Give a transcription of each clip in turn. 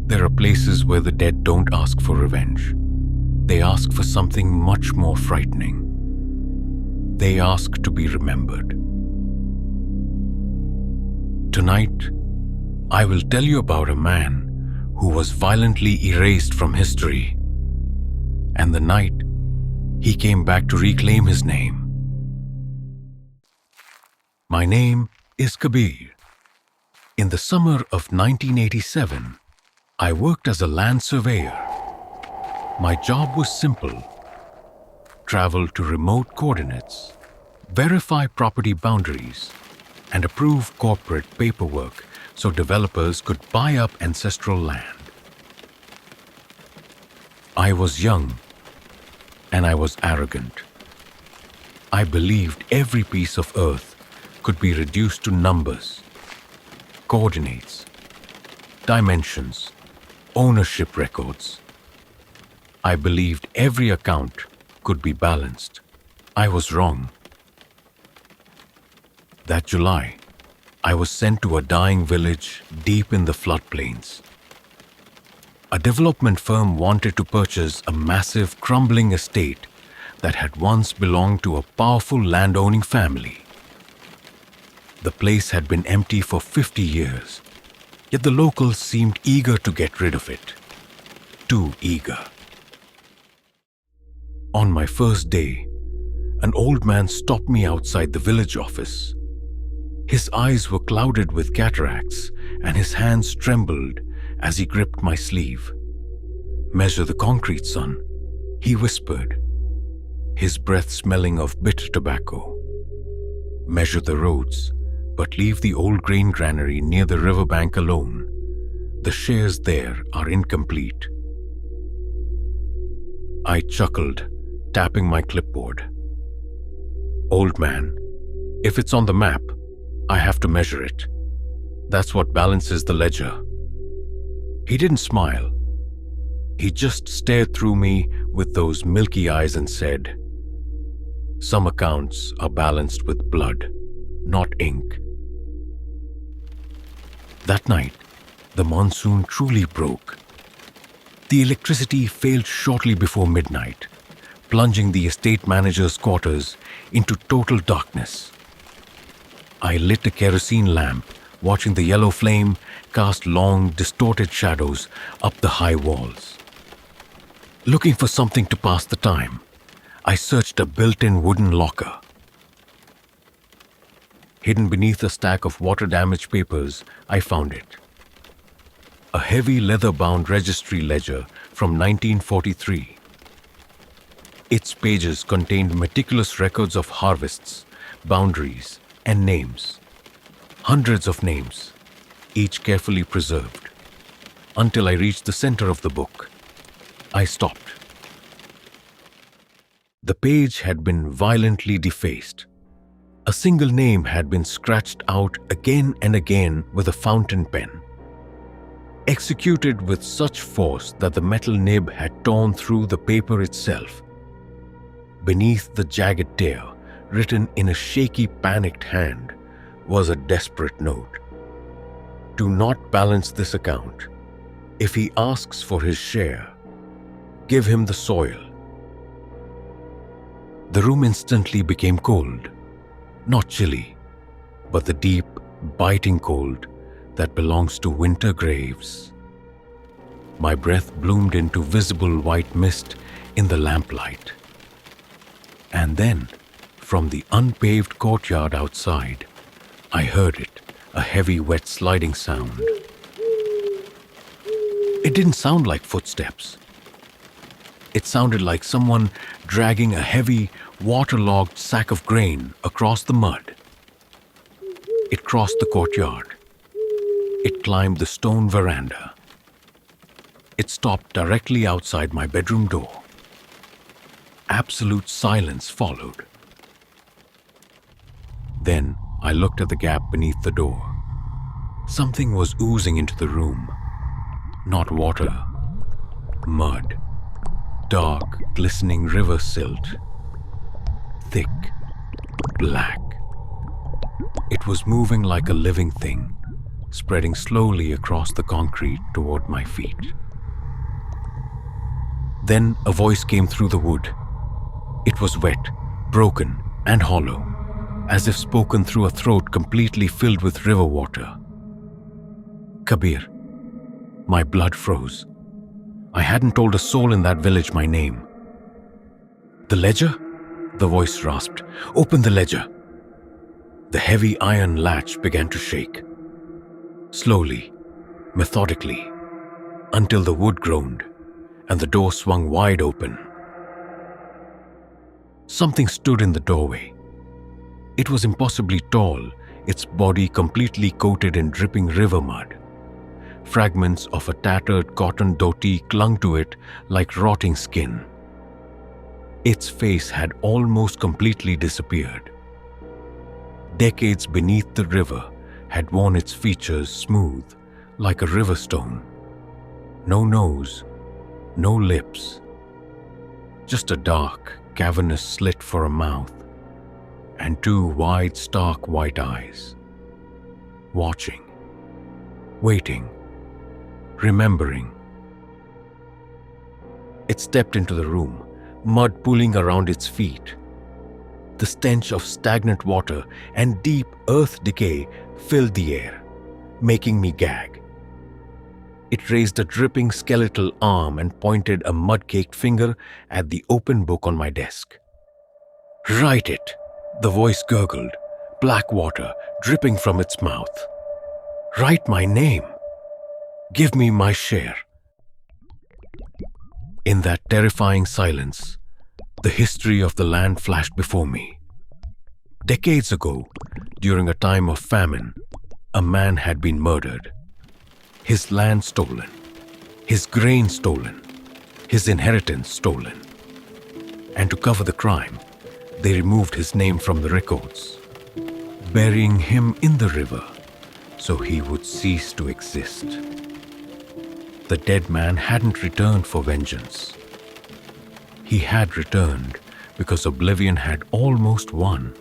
There are places where the dead don't ask for revenge. They ask for something much more frightening. They ask to be remembered. Tonight, I will tell you about a man who was violently erased from history, and the night he came back to reclaim his name. My name is Kabir. In the summer of 1987, I worked as a land surveyor. My job was simple: travel to remote coordinates, verify property boundaries, and approve corporate paperwork so developers could buy up ancestral land. I was young and I was arrogant. I believed every piece of earth could be reduced to numbers, coordinates, dimensions, ownership records. I believed every account could be balanced. I was wrong. That July, I was sent to a dying village deep in the floodplains. A development firm wanted to purchase a massive, crumbling estate that had once belonged to a powerful landowning family. The place had been empty for 50 years, yet the locals seemed eager to get rid of it. Too eager. On my first day, an old man stopped me outside the village office. His eyes were clouded with cataracts and his hands trembled as he gripped my sleeve. "Measure the concrete, son," he whispered, his breath smelling of bitter tobacco. "Measure the roads, but leave the old grain granary near the riverbank alone. The shares there are incomplete." I chuckled, tapping my clipboard. "Old man, if it's on the map, I have to measure it. That's what balances the ledger." He didn't smile. He just stared through me with those milky eyes and said, "Some accounts are balanced with blood, not ink." That night, the monsoon truly broke. The electricity failed shortly before midnight, plunging the estate manager's quarters into total darkness. I lit a kerosene lamp, watching the yellow flame cast long, distorted shadows up the high walls. Looking for something to pass the time, I searched a built-in wooden locker. Hidden beneath a stack of water-damaged papers, I found it. A heavy leather-bound registry ledger from 1943. Its pages contained meticulous records of harvests, boundaries, and names. Hundreds of names, each carefully preserved. Until I reached the center of the book, I stopped. The page had been violently defaced. A single name had been scratched out again and again with a fountain pen, executed with such force that the metal nib had torn through the paper itself. Beneath the jagged tear, written in a shaky, panicked hand, was a desperate note. "Do not balance this account. If he asks for his share, give him the soil." The room instantly became cold. Not chilly, but the deep, biting cold that belongs to winter graves. My breath bloomed into visible white mist in the lamplight. And then, from the unpaved courtyard outside, I heard it, a heavy, wet sliding sound. It didn't sound like footsteps. It sounded like someone dragging a heavy, waterlogged sack of grain across the mud. It crossed the courtyard. It climbed the stone veranda. It stopped directly outside my bedroom door. Absolute silence followed. Then I looked at the gap beneath the door. Something was oozing into the room. Not water, mud. Dark, glistening river silt. Thick, black. It was moving like a living thing, spreading slowly across the concrete toward my feet. Then a voice came through the wood. It was wet, broken, and hollow, as if spoken through a throat completely filled with river water. Kabir. My blood froze. I hadn't told a soul in that village my name. The ledger? The voice rasped. Open the ledger. The heavy iron latch began to shake. Slowly, methodically, until the wood groaned and the door swung wide open. Something stood in the doorway. It was impossibly tall, its body completely coated in dripping river mud. Fragments of a tattered cotton dhoti clung to it like rotting skin. Its face had almost completely disappeared. Decades beneath the river had worn its features smooth, like a river stone. No nose, no lips. Just a dark, cavernous slit for a mouth, and two wide, stark white eyes. Watching, waiting, remembering. It stepped into the room, mud pooling around its feet. The stench of stagnant water and deep earth decay filled the air, making me gag. It raised a dripping skeletal arm and pointed a mud-caked finger at the open book on my desk. "Write it," the voice gurgled, black water dripping from its mouth. "Write my name. Give me my share." In that terrifying silence, the history of the land flashed before me. Decades ago, during a time of famine, a man had been murdered. His land stolen, his grain stolen, his inheritance stolen. And to cover the crime, they removed his name from the records, burying him in the river so he would cease to exist. The dead man hadn't returned for vengeance. He had returned because oblivion had almost won.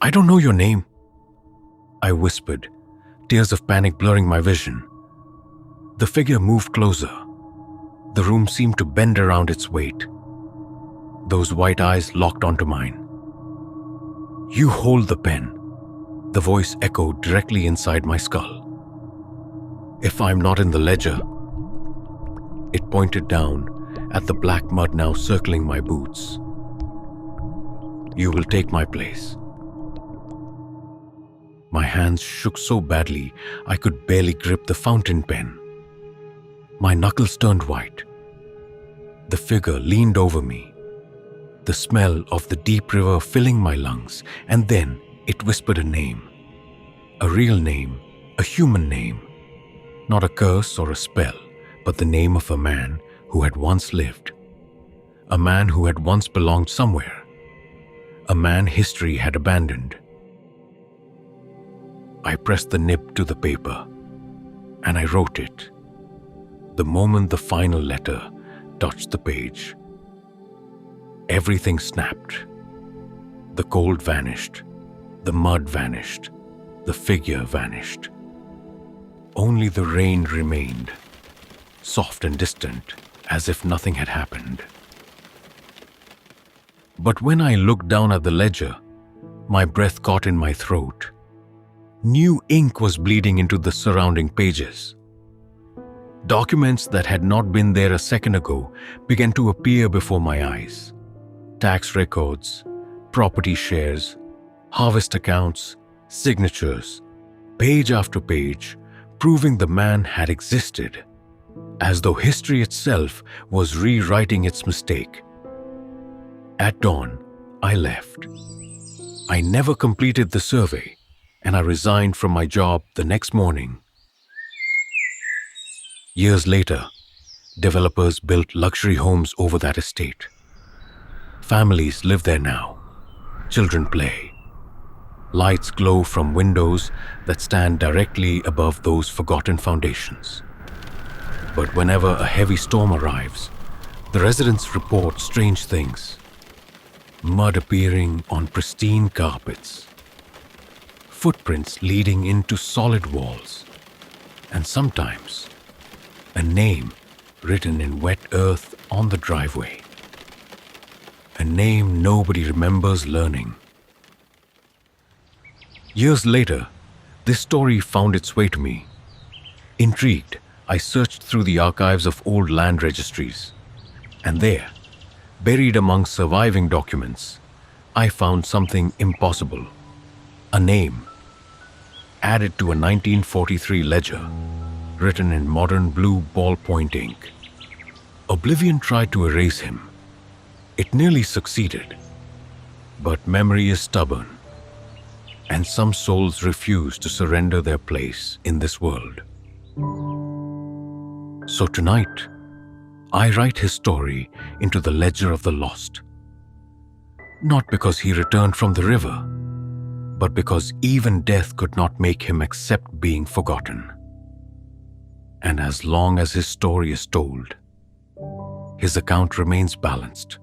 "I don't know your name," I whispered, tears of panic blurring my vision. The figure moved closer. The room seemed to bend around its weight. Those white eyes locked onto mine. "You hold the pen," the voice echoed directly inside my skull. "If I'm not in the ledger," it pointed down at the black mud now circling my boots, "you will take my place." My hands shook so badly I could barely grip the fountain pen. My knuckles turned white. The figure leaned over me, the smell of the deep river filling my lungs, and then it whispered a name. A real name, a human name. Not a curse or a spell, but the name of a man who had once lived. A man who had once belonged somewhere. A man history had abandoned. I pressed the nib to the paper, and I wrote it. The moment the final letter touched the page, everything snapped. The cold vanished, the mud vanished, the figure vanished. Only the rain remained, soft and distant, as if nothing had happened. But when I looked down at the ledger, my breath caught in my throat. New ink was bleeding into the surrounding pages. Documents that had not been there a second ago began to appear before my eyes. Tax records, property shares, harvest accounts, signatures, page after page, proving the man had existed, as though history itself was rewriting its mistake. At dawn, I left. I never completed the survey, and I resigned from my job the next morning. Years later, developers built luxury homes over that estate. Families live there now. Children play. Lights glow from windows that stand directly above those forgotten foundations. But whenever a heavy storm arrives, the residents report strange things. Mud appearing on pristine carpets, footprints leading into solid walls, and sometimes a name written in wet earth on the driveway. A name nobody remembers learning. Years later, this story found its way to me. Intrigued, I searched through the archives of old land registries, and there, buried among surviving documents, I found something impossible. A name, added to a 1943 ledger, written in modern blue ballpoint ink. Oblivion tried to erase him. It nearly succeeded. But memory is stubborn, and some souls refuse to surrender their place in this world. So tonight, I write his story into the ledger of the lost. Not because he returned from the river, but because even death could not make him accept being forgotten. And as long as his story is told, his account remains balanced,